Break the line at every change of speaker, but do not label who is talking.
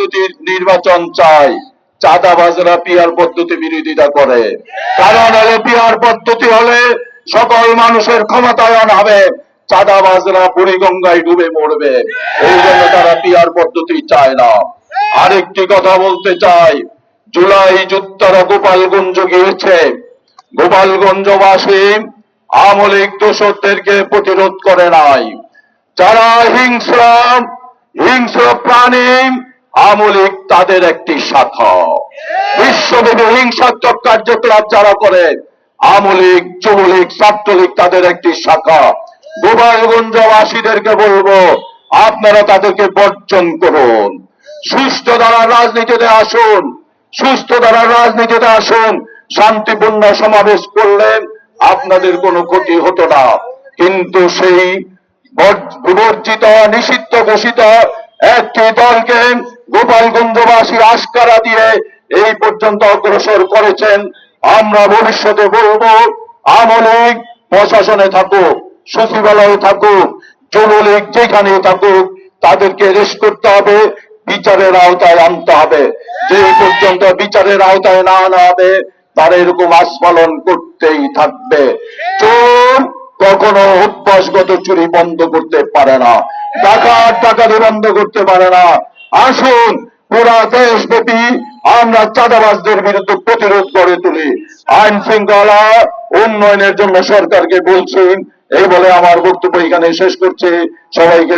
পদ্ধতির নির্বাচন চায়, চাঁদাবাজরা পিয়ার পদ্ধতি বিরোধিতা করে। কারণ হলো পিয়ার পদ্ধতি হলে সকল মানুষের ক্ষমতায়ন হবে, চাঁদাবাজরা বুড়িগঙ্গায় ডুবে মরবে। এই জন্য তারা পিয়ার পদ্ধতি চায় না। আরেকটি কথা বলতে চাই, জুলাই যোদ্ধারা গোপালগঞ্জ গিয়েছে। গোপালগঞ্জবাসী আওয়ামী লীগ দোসরদেরকে প্রতিরোধ করে নাই। যারা হিংস্র প্রাণী, আওয়ামী লীগ তাদের একটি শাখা। বিশ্বব্যাপী হিংসাত্মক কার্যকলাপ যারা করে, আওয়ামী লীগ, যুবলীগ, ছাত্রলীগ তাদের একটি শাখা। গোপালগঞ্জবাসীদেরকে বলবো, আপনারা তাদেরকে বর্জন করুন। সুষ্ঠু ধারার রাজনীতিতে আসুন, সুস্থ ধারার রাজনীতিতে আসুন। শান্তিপূর্ণ সমাবেশ করলে আপনাদের কোনো ক্ষতি হতো না। কিন্তু সেই বিবর্জিত, নিষিদ্ধ ঘোষিত একটি দলকে গোপালগঞ্জবাসী আশকারা দিয়ে এই পর্যন্ত অগ্রসর করেছেন। আমরা ভবিষ্যতে বলবো, আওয়ামী লীগ প্রশাসনে থাকুক, সচিবালয়ে থাকুক, যুবলীগ যেখানে থাকুক, তাদেরকে অ্যারেস্ট করতে হবে, বিচারের আওতায় আনতে হবে। যে পর্যন্ত বিচারের আওতায় না আনা হবে, তারা এরকম আস্ফালন করতেই থাকবে। চোর কখনো অভ্যাসগত চুরি বন্ধ করতে পারে না, ডাকাতি বন্ধ করতে পারে না। আসুন পুরা দেশব্যাপী আমরা চাঁদাবাজদের বিরুদ্ধে প্রতিরোধ গড়ে তুলি। আইন শৃঙ্খলা উন্নয়নের জন্য সরকারকে বলছি। এই বলে আমার বক্তব্য এখানে শেষ করছি। সবাইকে